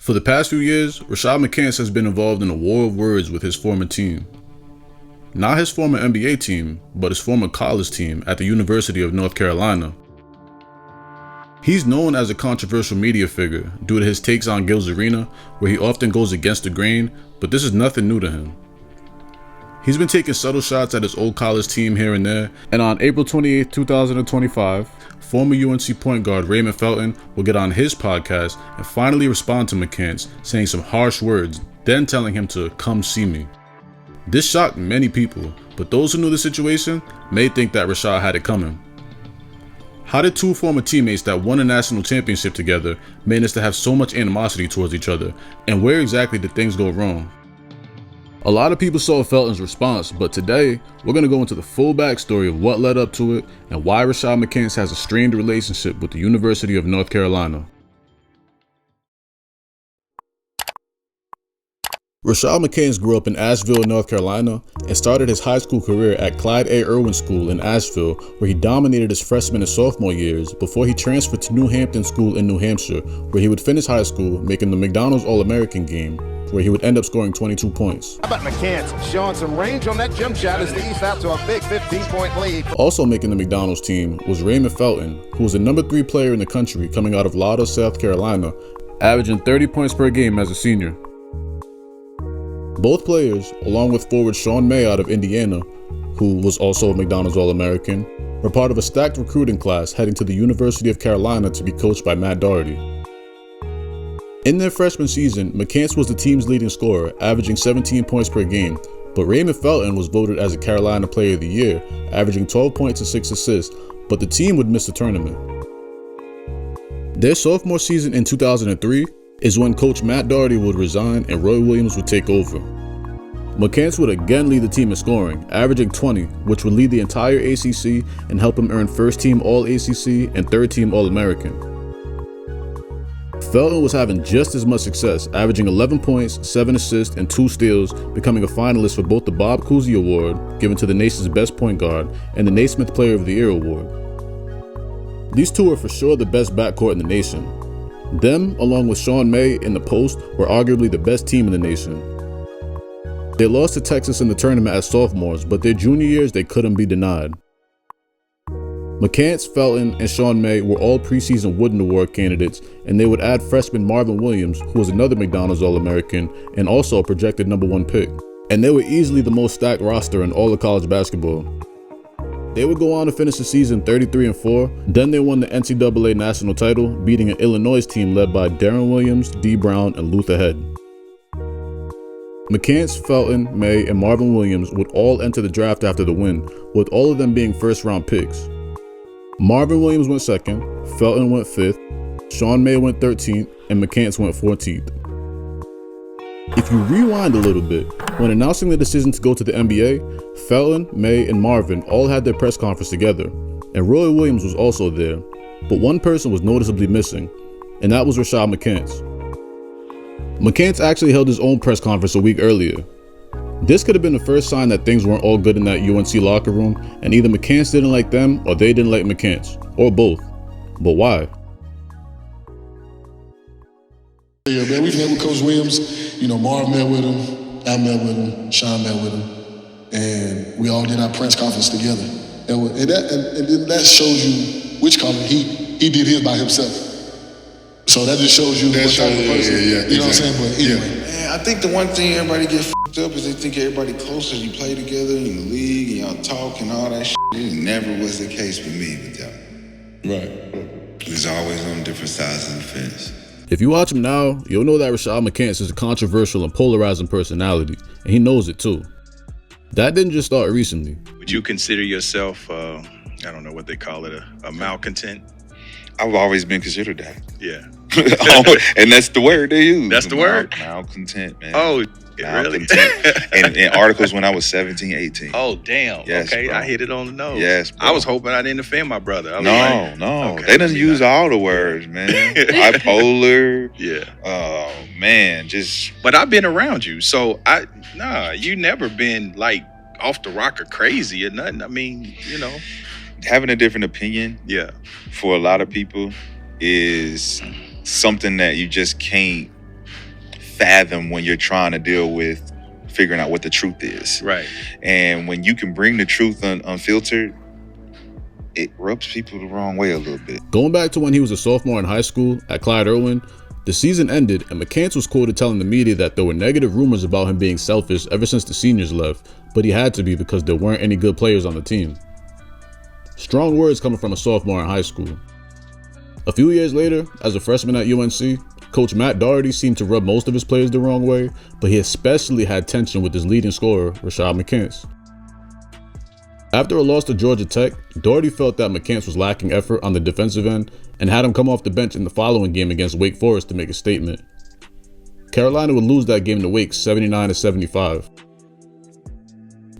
For the past few years, Rashad McCants has been involved in a war of words with his former team. Not his former NBA team, but his former college team at the University of North Carolina. He's known as a controversial media figure due to his takes on Gil's Arena, where he often goes against the grain, but this is nothing new to him. He's been taking subtle shots at his old college team here and there, and on April 28, 2025, former UNC point guard Raymond Felton will get on his podcast and finally respond to McCants, saying some harsh words, then telling him to come see me. This shocked many people, but those who knew the situation may think that Rashad had it coming. How did two former teammates that won a national championship together manage to have so much animosity towards each other, and where exactly did things go wrong? A lot of people saw Felton's response, but today, we're going to go into the full backstory of what led up to it and why Rashad McCants has a strained relationship with the University of North Carolina. Rashad McCants grew up in Asheville, North Carolina, and started his high school career at Clyde A. Irwin School in Asheville, where he dominated his freshman and sophomore years before he transferred to New Hampton School in New Hampshire, where he would finish high school making the McDonald's All-American game, where he would end up scoring 22 points. How about McCants showing some range on that jump shot as the East out to a big 15-point lead. Also making the McDonald's team was Raymond Felton, who was the number 3 player in the country coming out of Lauderdale, South Carolina, averaging 30 points per game as a senior. Both players, along with forward Sean May out of Indiana, who was also a McDonald's All-American, were part of a stacked recruiting class heading to the University of Carolina to be coached by Matt Doherty. In their freshman season, McCants was the team's leading scorer, averaging 17 points per game, but Raymond Felton was voted as a Carolina Player of the Year, averaging 12 points and 6 assists, but the team would miss the tournament. Their sophomore season in 2003 is when coach Matt Doherty would resign and Roy Williams would take over. McCants would again lead the team in scoring, averaging 20, which would lead the entire ACC and help him earn first-team All-ACC and third-team All-American. Felton was having just as much success, averaging 11 points, 7 assists, and 2 steals, becoming a finalist for both the Bob Cousy Award, given to the nation's best point guard, and the Naismith Player of the Year Award. These two were for sure the best backcourt in the nation. Them, along with Sean May in the post, were arguably the best team in the nation. They lost to Texas in the tournament as sophomores, but their junior years they couldn't be denied. McCants, Felton, and Sean May were all preseason Wooden Award candidates, and they would add freshman Marvin Williams, who was another McDonald's All-American and also a projected number 1 pick. And they were easily the most stacked roster in all of college basketball. They would go on to finish the season 33-4, then they won the NCAA national title, beating an Illinois team led by Darren Williams, D. Brown, and Luther Head. McCants, Felton, May, and Marvin Williams would all enter the draft after the win, with all of them being first-round picks. Marvin Williams went 2nd, Felton went 5th, Sean May went 13th, and McCants went 14th. If you rewind a little bit, when announcing the decision to go to the NBA, Felton, May, and Marvin all had their press conference together, and Roy Williams was also there, but one person was noticeably missing, and that was Rashad McCants. McCants actually held his own press conference a week earlier. This could have been the first sign that things weren't all good in that UNC locker room, and either McCants didn't like them or they didn't like McCants, or both. But why? Yeah, man, we've met with Coach Williams. You know, Marv met with him, I met with him, Sean met with him, and we all did our press conference together. And then that shows you which color he did his by himself. So that just shows you what type of person. Yeah, you know what I'm saying? But anyway. Man, I think the one thing everybody gets f***ed up is they think everybody closer. You play together in the league and y'all talk and all that shit. It never was the case with me with y'all. Right. It was always on different sides of the fence. If you watch him now, you'll know that Rashad McCants is a controversial and polarizing personality, and he knows it too. That didn't just start recently. Would you consider yourself, I don't know what they call it, a malcontent? I've always been considered that. Yeah. And that's the word they use. That's the word? Malcontent, man. Oh, really? and in articles when I was 17, 18. Oh, damn. Yes, okay, bro. I hit it on the nose. Yes, bro. I was hoping I didn't offend my brother. No. Okay, They done use all the words, man. Bipolar. Yeah. Man, just. But I've been around you, so you never been like off the rocker crazy or nothing. I mean, you know. Having a different opinion. Yeah. For a lot of people is something that you just can't fathom when you're trying to deal with figuring out what the truth is. Right. And when you can bring the truth unfiltered, it rubs people the wrong way a little bit. Going back to when he was a sophomore in high school at Clyde Irwin, the season ended and McCants was quoted telling the media that there were negative rumors about him being selfish ever since the seniors left, but he had to be because there weren't any good players on the team. Strong words coming from a sophomore in high school. A few years later, as a freshman at UNC, Coach Matt Doherty seemed to rub most of his players the wrong way, but he especially had tension with his leading scorer, Rashad McCants. After a loss to Georgia Tech, Doherty felt that McCants was lacking effort on the defensive end and had him come off the bench in the following game against Wake Forest to make a statement. Carolina would lose that game to Wake 79-75.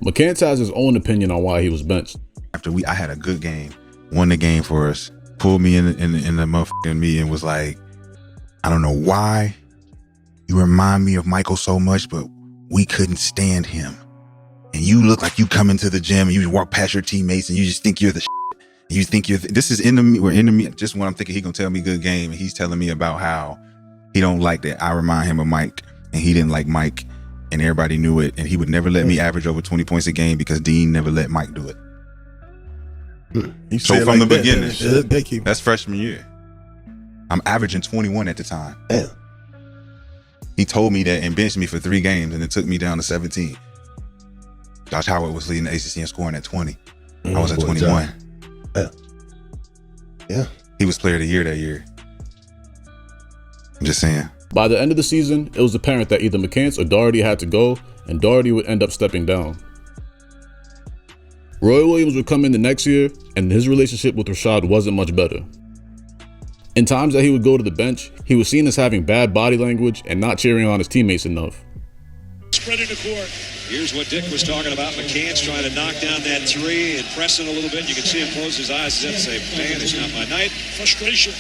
McCants has his own opinion on why he was benched. After I had a good game, won the game for us, pulled me in the motherfucking meeting, was like, I don't know why you remind me of Michael so much, but we couldn't stand him. And you look like you come into the gym and you walk past your teammates and you just think you're the shit. You think this is we're enemy. Just when I'm thinking he gonna tell me good game, and he's telling me about how he don't like that I remind him of Mike and he didn't like Mike, and everybody knew it, and he would never let me average over 20 points a game because Dean never let Mike do it. So from the beginning, that's freshman year, I'm averaging 21 at the time. Damn. He told me that and benched me for 3 games, and it took me down to 17. Josh Howard was leading the ACC in scoring at 20. I was at 21. Yeah. He was player of the year that year. I'm just saying. By the end of the season, it was apparent that either McCants or Doherty had to go, and Doherty would end up stepping down. Roy Williams would come in the next year, and his relationship with Rashad wasn't much better. In times that he would go to the bench, he was seen as having bad body language and not cheering on his teammates enough. Spreading the court. Here's what Dick was talking about. McCants trying to knock down that three and pressing a little bit. You can see him close his eyes and say, man, it's not my night. Frustration.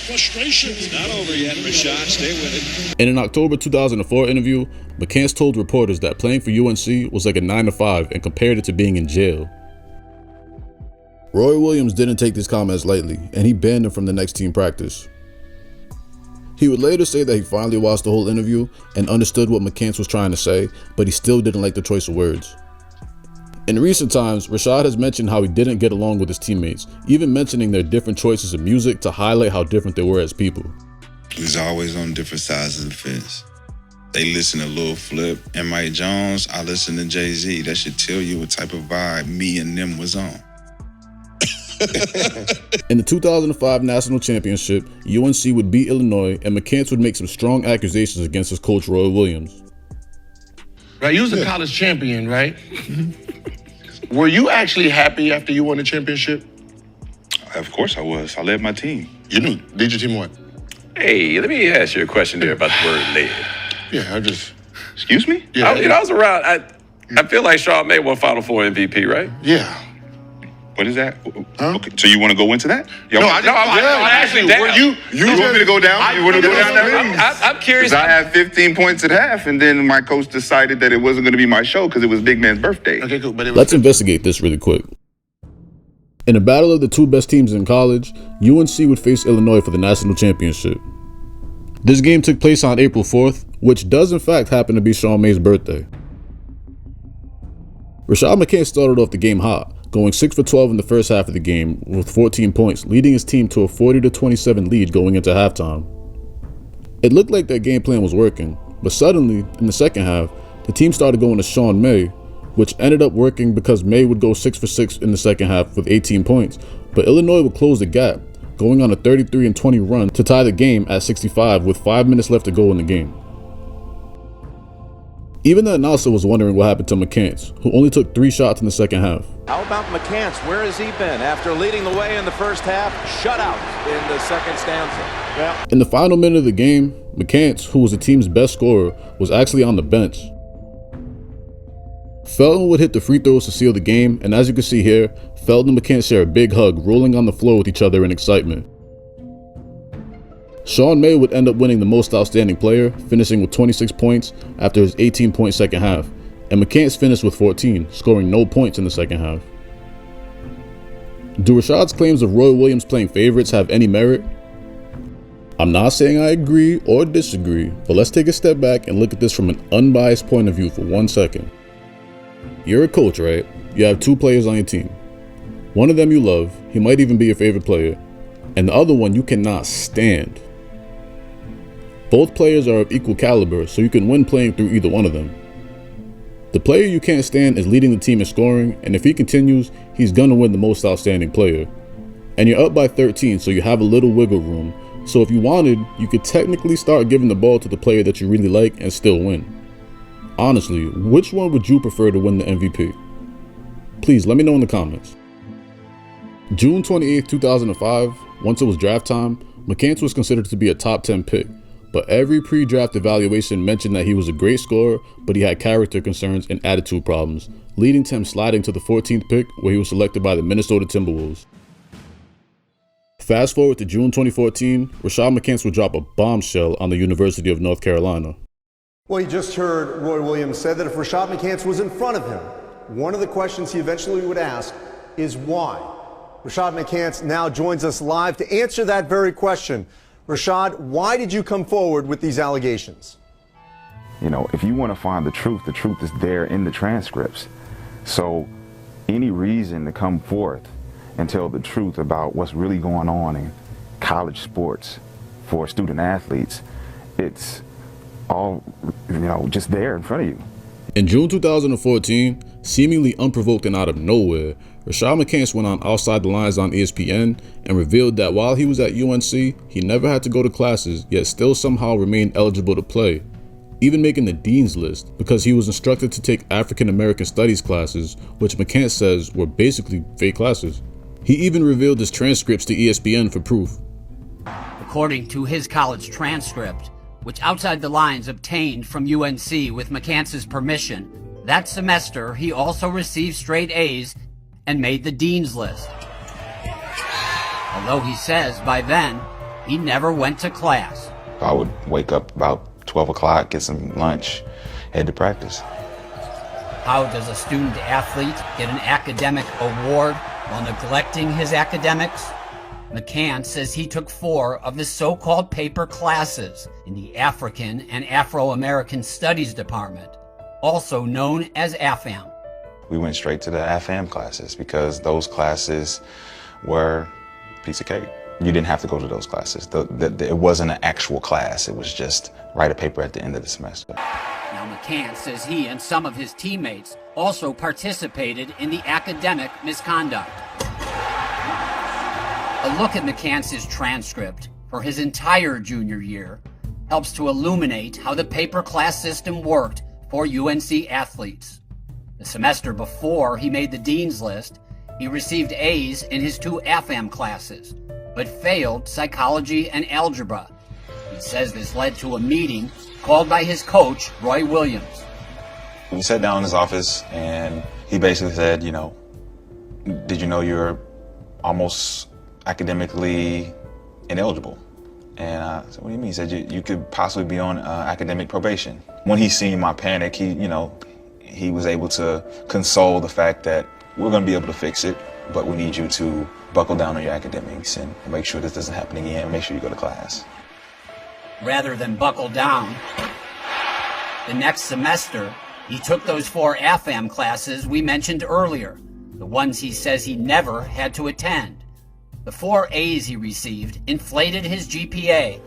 It's not over yet, Rashad. Stay with it. In an October 2004 interview, McCants told reporters that playing for UNC was like a 9-to-5 and compared it to being in jail. Roy Williams didn't take these comments lightly, and he banned him from the next team practice. He would later say that he finally watched the whole interview and understood what McCants was trying to say, but he still didn't like the choice of words. In recent times, Rashad has mentioned how he didn't get along with his teammates, even mentioning their different choices of music to highlight how different they were as people. He's always on different sides of the fence. They listen to Lil Flip and Mike Jones. I listen to Jay-Z. That should tell you what type of vibe me and them was on. In the 2005 National Championship, UNC would beat Illinois, and McCants would make some strong accusations against his coach, Roy Williams. Right, you was a college champion, right? Were you actually happy after you won the championship? Of course I was. I led my team. You knew. Did your team win? Hey, let me ask you a question there about the word led. Yeah, I just... Excuse me? Yeah, I was around. I feel like Sean May won Final Four MVP, right? Yeah. What is that? Huh? Okay, so you want to go into that? I actually You want me to go down? You want to go down there? I'm curious. Because I had 15 points at half, and then my coach decided that it wasn't going to be my show because it was Big Man's birthday. Okay, cool. But Let's investigate this really quick. In a battle of the two best teams in college, UNC would face Illinois for the national championship. This game took place on April 4th, which does in fact happen to be Sean May's birthday. Rashad McCants started off the game hot, going 6 for 12 in the first half of the game with 14 points, leading his team to a 40-27 lead going into halftime. It looked like their game plan was working, but suddenly, in the second half, the team started going to Sean May, which ended up working because May would go 6 for 6 in the second half with 18 points, but Illinois would close the gap, going on a 33-20 run to tie the game at 65 with 5 minutes left to go in the game. Even the announcer was wondering what happened to McCants, who only took 3 shots in the second half. How about McCants? Where has he been? After leading the way in the first half, shutout in the second stanza. Well, in the final minute of the game, McCants, who was the team's best scorer, was actually on the bench. Felton would hit the free throws to seal the game, and as you can see here, Felton and McCants share a big hug, rolling on the floor with each other in excitement. Sean May would end up winning the most outstanding player, finishing with 26 points after his 18-point second half, and McCants finished with 14, scoring no points in the second half. Do Rashad's claims of Roy Williams playing favorites have any merit? I'm not saying I agree or disagree, but let's take a step back and look at this from an unbiased point of view for 1 second. You're a coach, right? You have 2 players on your team. One of them you love, he might even be your favorite player, and the other one you cannot stand. Both players are of equal caliber, so you can win playing through either one of them. The player you can't stand is leading the team in scoring, and if he continues, he's gonna win the most outstanding player. And you're up by 13, so you have a little wiggle room. So if you wanted, you could technically start giving the ball to the player that you really like and still win. Honestly, which one would you prefer to win the MVP? Please let me know in the comments. June 28, 2005, once it was draft time, McCants was considered to be a top 10 pick, but every pre-draft evaluation mentioned that he was a great scorer, but he had character concerns and attitude problems, leading to him sliding to the 14th pick where he was selected by the Minnesota Timberwolves. Fast forward to June 2014, Rashad McCants would drop a bombshell on the University of North Carolina. Well, you just heard Roy Williams said that if Rashad McCants was in front of him, one of the questions he eventually would ask is why. Rashad McCants now joins us live to answer that very question. Rashad, why did you come forward with these allegations? You know, if you want to find the truth is there in the transcripts. So any reason to come forth and tell the truth about what's really going on in college sports for student athletes, it's all, just there in front of you. In June 2014, seemingly unprovoked and out of nowhere, Rashad McCants went on Outside the Lines on ESPN and revealed that while he was at UNC, he never had to go to classes, yet still somehow remained eligible to play, even making the dean's list because he was instructed to take African American studies classes, which McCants says were basically fake classes. He even revealed his transcripts to ESPN for proof. According to his college transcript, which Outside the Lines obtained from UNC with McCants' permission, that semester he also received straight A's and made the dean's list. Although he says by then, he never went to class. I would wake up about 12 o'clock, get some lunch, head to practice. How does a student athlete get an academic award while neglecting his academics? McCants says he took 4 of the so-called paper classes in the African and Afro-American Studies Department, also known as AFAM. We went straight to the AFAM classes because those classes were a piece of cake. You didn't have to go to those classes. It wasn't an actual class. It was just write a paper at the end of the semester. Now McCants says he and some of his teammates also participated in the academic misconduct. A look at McCants' transcript for his entire junior year helps to illuminate how the paper class system worked for UNC athletes. The semester before he made the dean's list, he received A's in his 2 AFAM classes, but failed psychology and algebra. He says this led to a meeting called by his coach, Roy Williams. We sat down in his office and he basically said, did you know you're almost academically ineligible? And I said, what do you mean? He said, you could possibly be on academic probation. When he seen my panic, he was able to console the fact that we're going to be able to fix it, but we need you to buckle down on your academics and make sure this doesn't happen again, and make sure you go to class. Rather than buckle down, the next semester, he took those 4 AFAM classes we mentioned earlier, the ones he says he never had to attend. The 4 A's he received inflated his GPA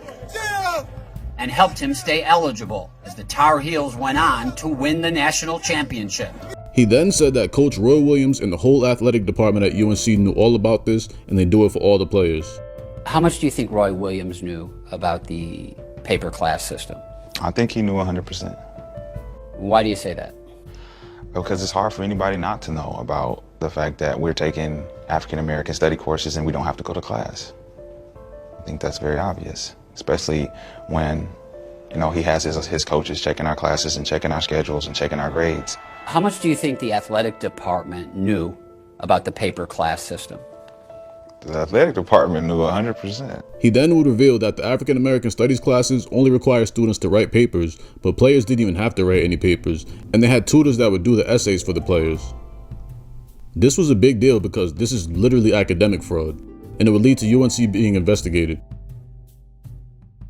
and helped him stay eligible as the Tar Heels went on to win the national championship. He then said that Coach Roy Williams and the whole athletic department at UNC knew all about this and they do it for all the players. How much do you think Roy Williams knew about the paper class system? I think he knew 100%. Why do you say that? Because it's hard for anybody not to know about the fact that we're taking African American study courses and we don't have to go to class. I think that's very obvious, especially when, he has his coaches checking our classes and checking our schedules and checking our grades. How much do you think the athletic department knew about the paper class system? The athletic department knew 100%. He then would reveal that the African American Studies classes only require students to write papers, but players didn't even have to write any papers, and they had tutors that would do the essays for the players. This was a big deal because this is literally academic fraud, and it would lead to UNC being investigated.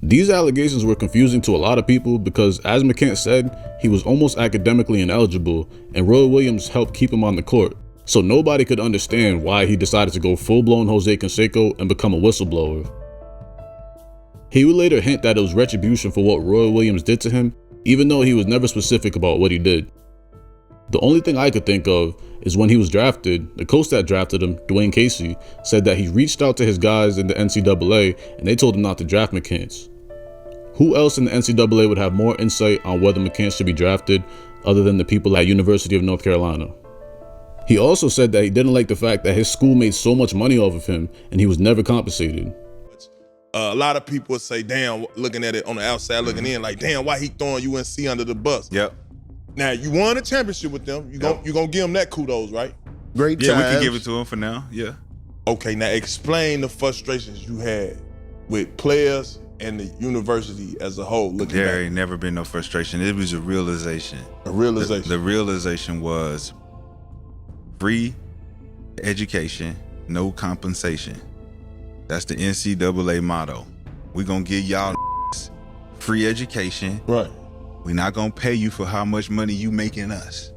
These allegations were confusing to a lot of people because, as McCants said, he was almost academically ineligible and Roy Williams helped keep him on the court. So nobody could understand why he decided to go full-blown Jose Canseco and become a whistleblower. He would later hint that it was retribution for what Roy Williams did to him, even though he was never specific about what he did. The only thing I could think of is when he was drafted, the coach that drafted him, Dwayne Casey, said that he reached out to his guys in the NCAA and they told him not to draft McCants. Who else in the NCAA would have more insight on whether McCants should be drafted other than the people at University of North Carolina? He also said that he didn't like the fact that his school made so much money off of him and he was never compensated. A lot of people say, damn, looking at it on the outside, looking in, like, damn, why he throwing UNC under the bus? Yep. Now, you won a championship with them. You gonna give them that kudos, right? Great times. Yeah, we can give it to him for now, yeah. Okay, now explain the frustrations you had with players and the university as a whole. There ain't never been no frustration. It was a realization. A realization. The realization was free education, no compensation. That's the NCAA motto. We're gonna give y'all free education. Right. We're not gonna pay you for how much money you making us.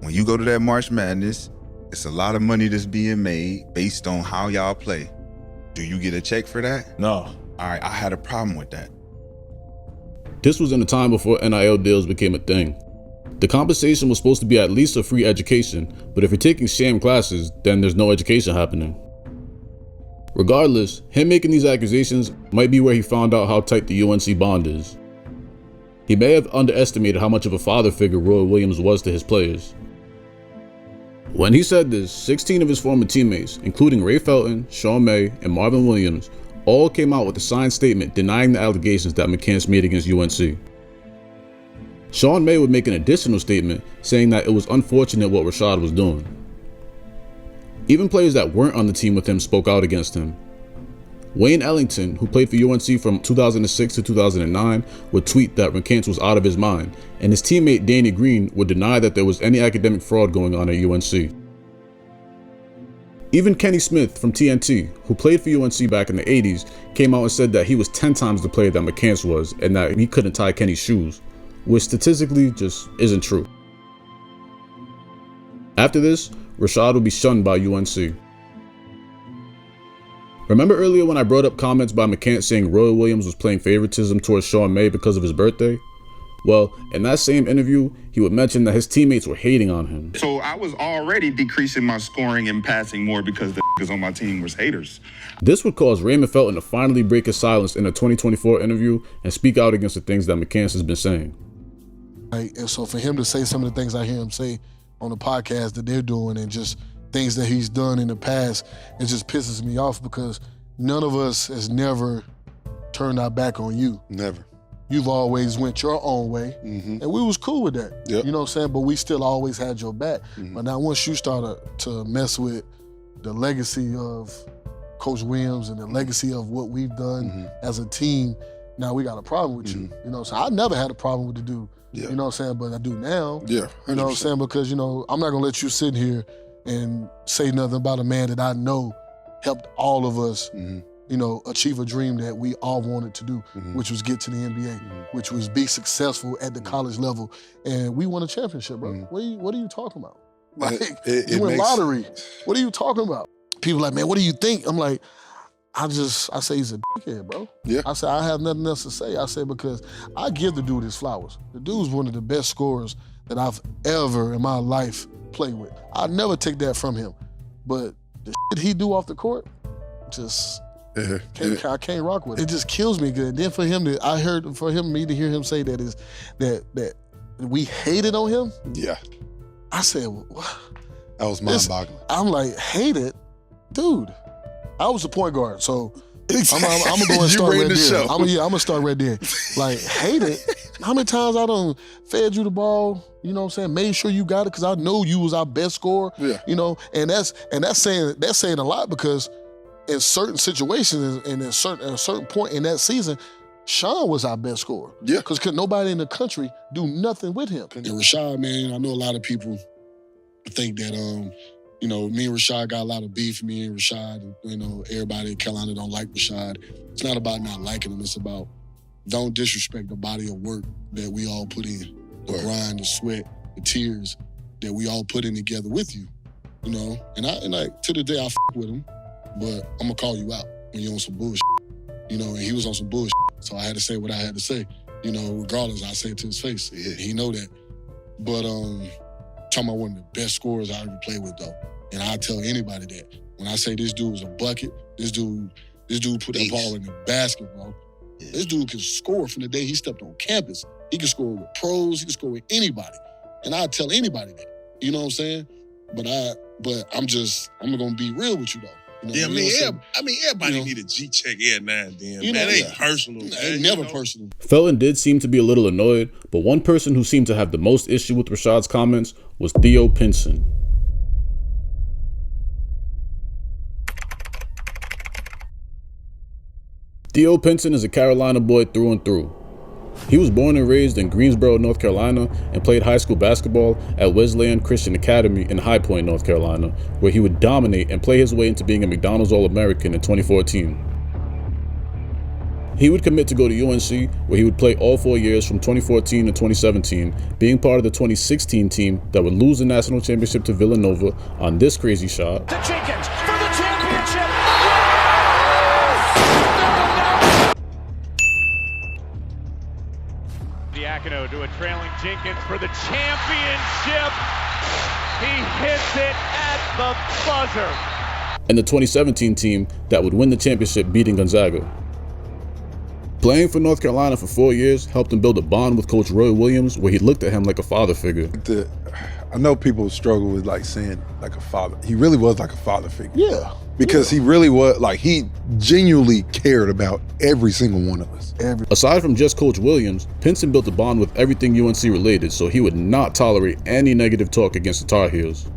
When you go to that March Madness, it's a lot of money that's being made based on how y'all play. Do you get a check for that? No. All right, I had a problem with that. This was in the time before NIL deals became a thing. The compensation was supposed to be at least a free education, but if you're taking sham classes, then there's no education happening. Regardless, him making these accusations might be where he found out how tight the UNC bond is. He may have underestimated how much of a father figure Roy Williams was to his players. When he said this, 16 of his former teammates, including Ray Felton, Sean May, and Marvin Williams, all came out with a signed statement denying the allegations that McCants made against UNC. Sean May would make an additional statement saying that it was unfortunate what Rashad was doing. Even players that weren't on the team with him spoke out against him. Wayne Ellington, who played for UNC from 2006 to 2009, would tweet that McCants was out of his mind, and his teammate Danny Green would deny that there was any academic fraud going on at UNC. Even Kenny Smith from TNT, who played for UNC back in the 80s, came out and said that he was 10 times the player that McCants was and that he couldn't tie Kenny's shoes, which statistically just isn't true. After this, Rashad would be shunned by UNC. Remember earlier when I brought up comments by McCants saying Roy Williams was playing favoritism towards Sean May because of his birthday? Well, in that same interview, he would mention that his teammates were hating on him. So I was already decreasing my scoring and passing more because the niggas on my team was haters. This would cause Raymond Felton to finally break his silence in a 2024 interview and speak out against the things that McCants has been saying. And so for him to say some of the things I hear him say on the podcast that they're doing and just things that he's done in the past, it just pisses me off because none of us has never turned our back on you. Never. You've always went your own way, and we was cool with that. Yep. You know what I'm saying? But we still always had your back. But now once you start to mess with the legacy of Coach Williams and the legacy of what we've done as a team, now we got a problem with you. You know, so I never had a problem with the dude. Yeah. You know what I'm saying? But I do now. Yeah. 100%. You know what I'm saying? Because, you know, I'm not gonna let you sit here and say nothing about a man that I know helped all of us, you know, achieve a dream that we all wanted to do, which was get to the NBA, which was be successful at the college level. And we won a championship, bro. What are you talking about? Like, you win lottery. What are you talking about? People like, man, what do you think? I'm like, I say he's a dickhead, bro. Yeah. I say, I have nothing else to say. I say, because I give the dude his flowers. The dude's one of the best scorers that I've ever in my life played with. I'd never take that from him. But the shit he do off the court, just, I can't rock with it. It just kills me good. Then for him me to hear him say that we hated on him. Yeah. I said, what? That was mind-boggling. I'm like, hated? Dude. I was the point guard, so I'm gonna go and start right there. I'm gonna start right there. Like, hate it. How many times I done fed you the ball, you know what I'm saying, made sure you got it because I know you was our best scorer. Yeah. You know, and that's saying a lot because in certain situations and at a certain point in that season, Sean was our best scorer. Yeah. Because could nobody in the country do nothing with him. And Rashad, man, I know a lot of people think that You know, me and Rashad got a lot of beef. Me and Rashad, you know, everybody in Carolina don't like Rashad. It's not about not liking him. It's about don't disrespect the body of work that we all put in. The grind, the sweat, the tears that we all put in together with you. You know, and I to the day I with him, but I'm gonna call you out when you're on some bullshit. You know, and he was on some bullshit. So I had to say what I had to say. You know, regardless, I say it to his face. Yeah, he know that. But talking about one of the best scorers I ever played with though. And I tell anybody that. When I say this dude was a bucket, this dude put that ball in the basket, bro. Yeah. This dude can score from the day he stepped on campus. He can score with pros, he can score with anybody. And I tell anybody that. You know what I'm saying? But I'm gonna be real with you though. You know, everybody need a G-check every now and then. You know, it ain't personal. It ain't never personal. Felton did seem to be a little annoyed, but one person who seemed to have the most issue with Rashad's comments was Theo Pinson. Theo Pinson is a Carolina boy through and through. He was born and raised in Greensboro, North Carolina, and played high school basketball at Wesleyan Christian Academy in High Point, North Carolina, where he would dominate and play his way into being a McDonald's All-American in 2014. He would commit to go to UNC, where he would play all 4 years from 2014 to 2017, being part of the 2016 team that would lose the national championship to Villanova on this crazy shot. To Jenkins for the championship. Diacono to a trailing Jenkins for the championship. He hits it at the buzzer. And the 2017 team that would win the championship, beating Gonzaga. Playing for North Carolina for 4 years helped him build a bond with Coach Roy Williams, where he looked at him like a father figure. I know people struggle with like saying like a father. He really was like a father figure. Yeah. Because he really was, like, he genuinely cared about every single one of us. Aside from just Coach Williams, Pinson built a bond with everything UNC related, so he would not tolerate any negative talk against the Tar Heels.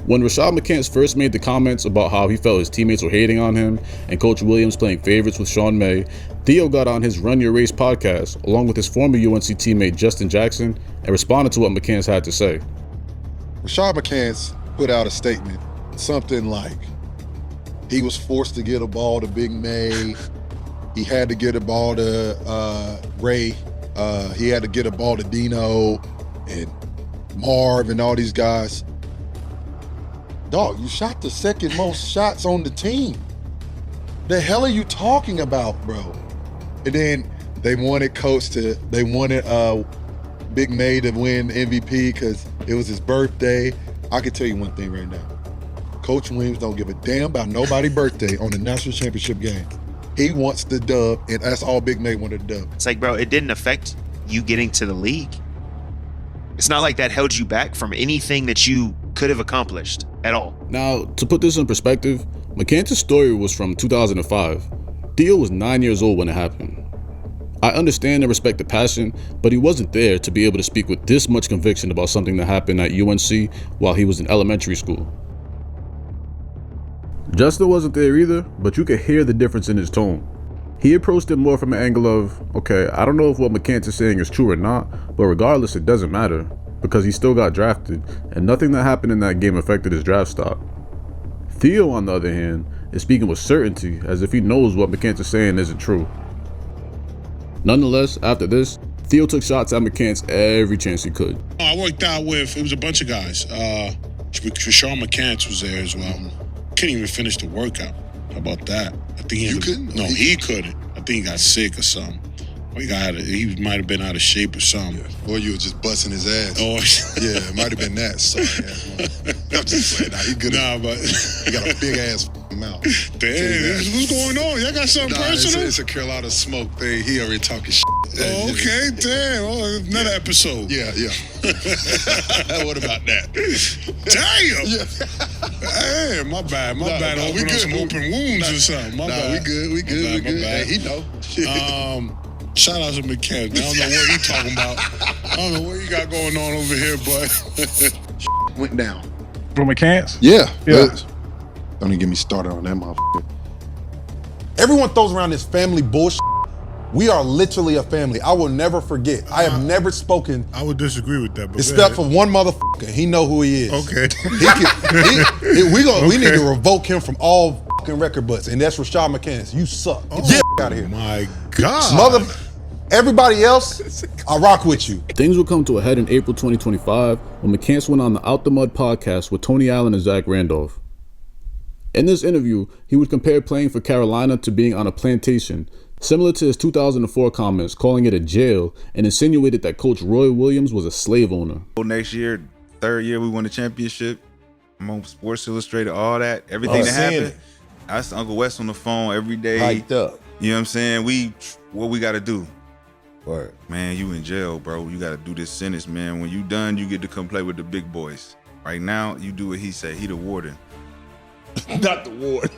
When Rashad McCants first made the comments about how he felt his teammates were hating on him and Coach Williams playing favorites with Sean May, Theo got on his Run Your Race podcast along with his former UNC teammate Justin Jackson and responded to what McCants had to say. Rashad McCants put out a statement, something like, he was forced to get a ball to Big May. He had to get a ball to Ray. He had to get a ball to Dino and Marv and all these guys. Dog, you shot the second most shots on the team. The hell are you talking about, bro? And then they wanted Big May to win MVP because it was his birthday. I can tell you one thing right now. Coach Williams don't give a damn about nobody's birthday on the national championship game. He wants the dub, and that's all Big May wanted the dub. It's like, bro, it didn't affect you getting to the league. It's not like that held you back from anything that you could have accomplished at all. Now, to put this in perspective, McCants' story was from 2005. Theo was 9 years old when it happened. I understand and respect the passion, but he wasn't there to be able to speak with this much conviction about something that happened at UNC while he was in elementary school. Justin wasn't there either, but you could hear the difference in his tone. He approached it more from an angle of, okay, I don't know if what McCants is saying is true or not, but regardless, it doesn't matter, because he still got drafted, and nothing that happened in that game affected his draft stock. Theo, on the other hand, is speaking with certainty, as if he knows what McCants is saying isn't true. Nonetheless, after this, Theo took shots at McCants every chance he could. I worked out with, it was a bunch of guys. Rashad McCants was there as well. Couldn't even finish the workout. How about that? I think he couldn't? No, he couldn't. I think he got sick or something. Or he might have been out of shape or something. Yeah. Or you were just busting his ass. Oh, yeah, it might have been that. Sorry, I'm just saying, he good. Nah, but he got a big ass mouth. Damn, what's going on? Y'all got something personal? It's a Carolina smoke thing. He already talking shit. Oh, okay, damn. Oh, another episode. Yeah. What about that? Damn. Yeah. Hey, my bad. We good. Some open wounds or something. My bad. We good. Hey, he know. Shout out to McCants. I don't know what he talking about. I don't know what you got going on over here, but went down. From McCants? Yeah. Don't even get me started on that motherfucker. Everyone throws around this family bullshit. We are literally a family. I will never forget. I have never spoken. I would disagree with that, but except for one motherfucker. He know who he is. Okay. We need to revoke him from all fucking record butts, and that's Rashad McCants. You suck. Get the fuck out of here. My God. Everybody else, I rock with you. Things will come to a head in April 2025 when McCants went on the Out the Mud podcast with Tony Allen and Zach Randolph. In this interview, he would compare playing for Carolina to being on a plantation, similar to his 2004 comments calling it a jail, and insinuated that Coach Roy Williams was a slave owner. Next year, third year, we won the championship. I'm on Sports Illustrated, all that, everything that happened. I asked Uncle Wes on the phone every day. Hyped up. You know what I'm saying? What we got to do? Word. Man, you in jail, bro. You got to do this sentence, man. When you done, you get to come play with the big boys. Right now, you do what he say. He the warden. Not the warden.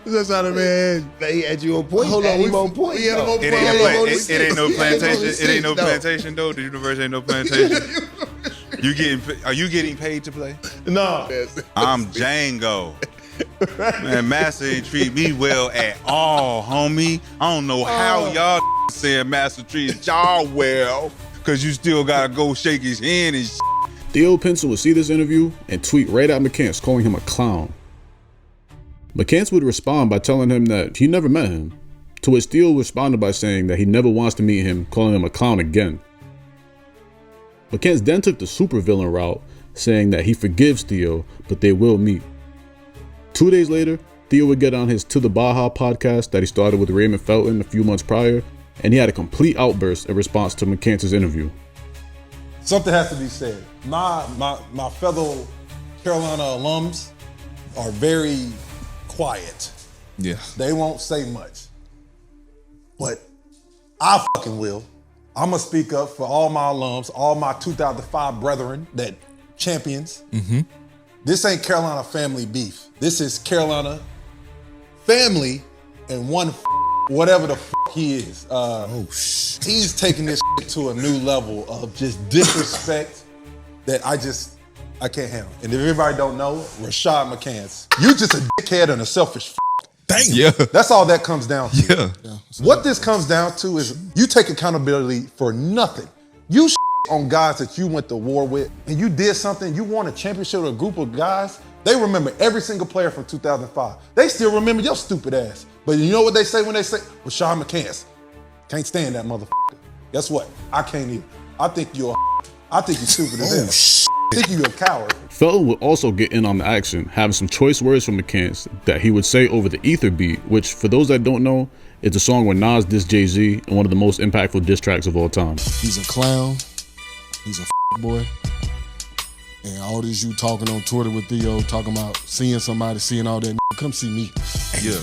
That's not a man. He had you on point. Hold on, we on point. He had him on point. It ain't no plantation. It ain't no plantation, though. The universe ain't no plantation. Are you getting paid to play? No. I'm Django. Man, Master ain't treat me well at all, homie. I don't know how y'all saying Master treated y'all well, because you still got to go shake his hand and Theo Pinson would see this interview and tweet right at McCants, calling him a clown. McCants would respond by telling him that he never met him, to which Theo responded by saying that he never wants to meet him, calling him a clown again. McCants then took the supervillain route, saying that he forgives Theo, but they will meet. 2 days later, Theo would get on his To the Baja podcast that he started with Raymond Felton a few months prior, and he had a complete outburst in response to McCants' interview. Something has to be said. My fellow Carolina alums are very quiet. Yeah. They won't say much. But I fucking will. I'm going to speak up for all my alums, all my 2005 brethren that champions. Mm-hmm. This ain't Carolina family beef. This is Carolina family and one whatever the he is. He's taking this to a new level of just disrespect that I can't handle. And if everybody don't know, Rashad McCants, you just a dickhead and a selfish Damn. Yeah. That's all that comes down to. Yeah. What this comes down to is you take accountability for nothing. You on guys that you went to war with and you did something, you won a championship with a group of guys, they remember every single player from 2005. They still remember your stupid ass. But you know what they say when they say, Rashad McCants, can't stand that motherfucker. Guess what? I can't either. I think you're stupid as hell. I think you're a coward. Felton would also get in on the action, having some choice words from McCants that he would say over the Ether beat, which, for those that don't know, is a song where Nas dissed Jay-Z and one of the most impactful diss tracks of all time. He's a clown. He's a boy. And all this you talking on Twitter with Theo, talking about seeing somebody, seeing all that, come see me. Yeah.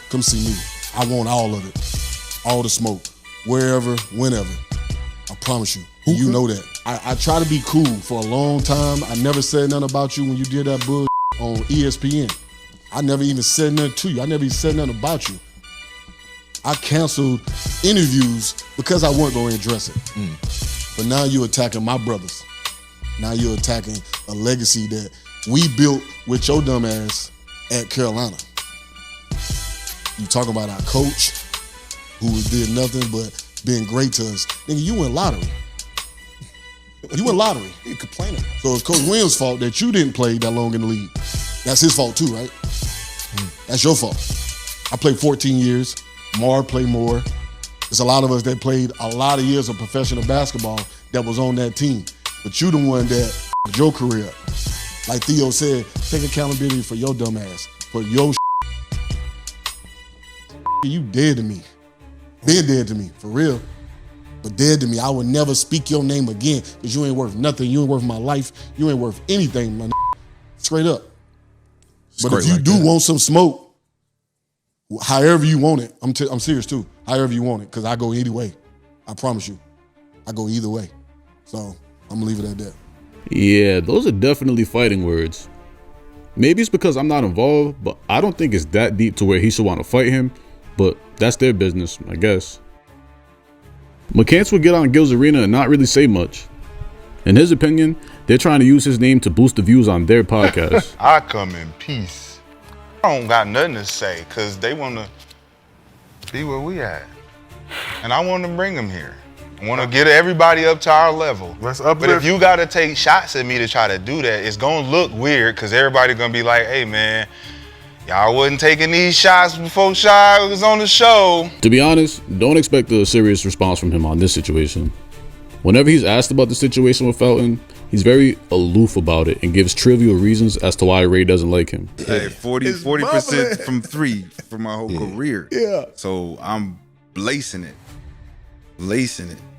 Come see me. I want all of it. All the smoke. Wherever, whenever. I promise you. And you know that. I try to be cool for a long time. I never said nothing about you when you did that bull on ESPN. I never even said nothing to you. I never even said nothing about you. I canceled interviews because I weren't going to address it. But now you're attacking my brothers. Now you're attacking a legacy that we built with your dumb ass at Carolina. You talk about our coach, who did nothing but being great to us. Nigga, you win lottery. You win lottery. You complaining. So it's Coach Williams' fault that you didn't play that long in the league. That's his fault too, right? That's your fault. I played 14 years. Marv played more. There's a lot of us that played a lot of years of professional basketball that was on that team. But you the one that f***ed your career. Like Theo said, take accountability for your dumb ass, for your You dead to me. Been dead to me, for real. But dead to me. I would never speak your name again because you ain't worth nothing. You ain't worth my life. You ain't worth anything, my Straight up. But if you do want some smoke, however you want it, I'm serious too. However you want it, because I go either way. I promise you. I go either way. So I'm gonna leave it at that. Yeah, those are definitely fighting words. Maybe it's because I'm not involved, but I don't think it's that deep to where he should want to fight him. But that's their business, I guess. McCants would get on Gil's Arena and not really say much. In his opinion, they're trying to use his name to boost the views on their podcast. I come in peace. I don't got nothing to say because they want to be where we at. And I want to bring them here. I want to get everybody up to our level. Let's But uplift. if you got to take shots at me to try to do that, it's going to look weird because everybody going to be like, hey, man, y'all wasn't taking these shots before Shy was on the show. To be honest, don't expect a serious response from him on this situation. Whenever he's asked about the situation with Felton, he's very aloof about it and gives trivial reasons as to why Ray doesn't like him. Hey, 40% from three for my whole career. Yeah. So I'm lacing it.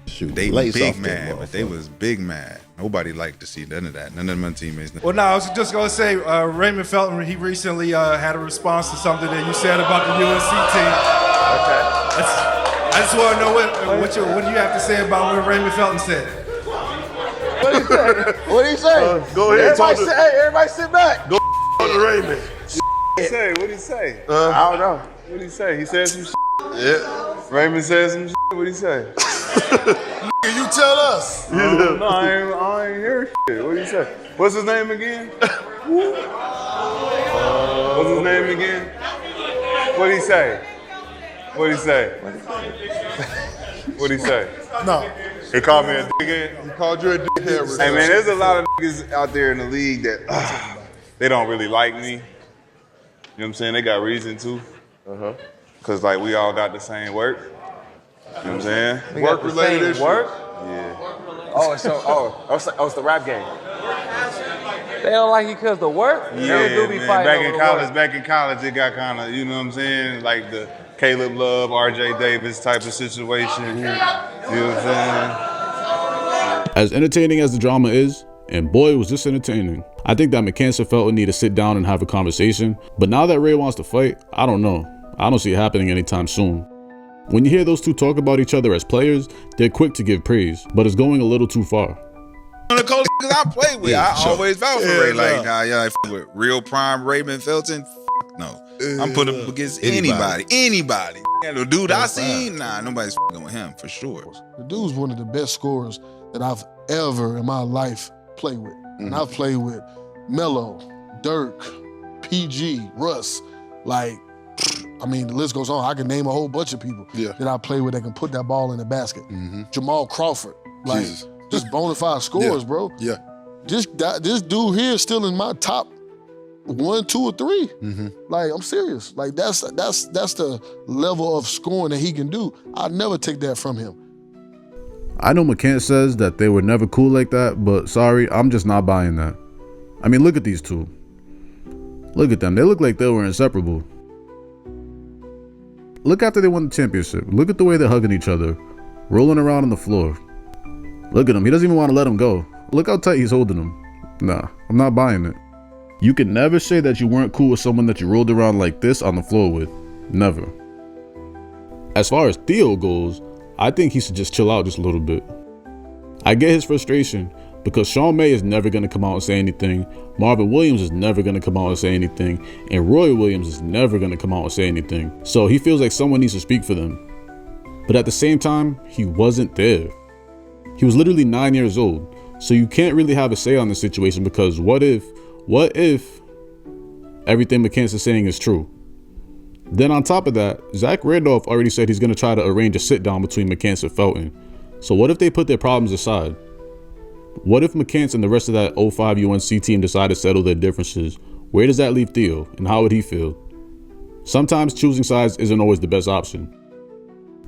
Shoot, They lace big off that mad, but they motherfucker. was big mad. Nobody liked to see none of that. None of my teammates. Well, no, I was just going to say, Raymond Felton, he recently had a response to something that you said about the UNC team. Okay. I just want to know what do you have to say about what Raymond Felton said? What did he say? What did he say? Go ahead, Everybody sit back. Go on Raymond. What did he say? I don't know. What did he say? He said some shit. Yeah. Raymond said some shit. What did he say? You tell us. No, I ain't hear shit. What did he say? What's his name again? What's his name again? What did he say? What did he say? What did he say? No. He called me a dickhead. He called you a dickhead. Hey man, there's a lot of niggas out there in the league that they don't really like me. You know what I'm saying? They got reason to. Cause like we all got the same work. You know what I'm saying? Work related issue. Work? Oh, it's the rap game. They don't like you because the work? Yeah, do be man. fighting Back in college, it got kind of, you know what I'm saying? Like the Caleb Love, RJ Davis type of situation. You know what I'm saying? As entertaining as the drama is, and boy, it was this entertaining, I think that McCants and Felton need to sit down and have a conversation. But now that Ray wants to fight, I don't know. I don't see it happening anytime soon. When you hear those two talk about each other as players, they're quick to give praise, but it's going a little too far. One of the coaches I play with, I always vouch for Ray. Like, nah. I f- with real prime Raymond Felton. No, I'm putting him against anybody. And the dude I seen, nobody's f***ing with him for sure. The dude's one of the best scorers that I've ever in my life played with. And I've played with Melo, Dirk, PG, Russ. Like, I mean, the list goes on. I can name a whole bunch of people that I play with that can put that ball in the basket. Jamal Crawford. Like, just bona fide scorers, bro. Yeah. This dude here is still in my top 1, 2, or 3. Like, I'm serious. Like, that's the level of scoring that he can do. I'd never take that from him. I know McCants says that they were never cool like that, but sorry, I'm just not buying that. I mean, look at these two. Look at them. They look like they were inseparable. Look after they won the championship. Look at the way they're hugging each other, rolling around on the floor. Look at him. He doesn't even want to let him go. Look how tight he's holding him. Nah, I'm not buying it. You can never say that you weren't cool with someone that you rolled around like this on the floor with. Never. As far as Theo goes, I think he should just chill out just a little bit. I get his frustration because Sean May is never going to come out and say anything, Marvin Williams is never going to come out and say anything, and Roy Williams is never going to come out and say anything. So he feels like someone needs to speak for them. But at the same time, he wasn't there. He was literally 9 years old, so you can't really have a say on the situation because what if everything McCants is saying is true? Then on top of that, Zach Randolph already said he's going to try to arrange a sit-down between McCants and Felton. So what if they put their problems aside? What if McCants and the rest of that 05 UNC team decide to settle their differences? Where does that leave Theo, and how would he feel? Sometimes choosing sides isn't always the best option.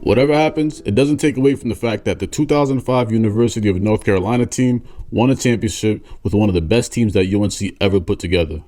Whatever happens, it doesn't take away from the fact that the 2005 University of North Carolina team won a championship with one of the best teams that UNC ever put together.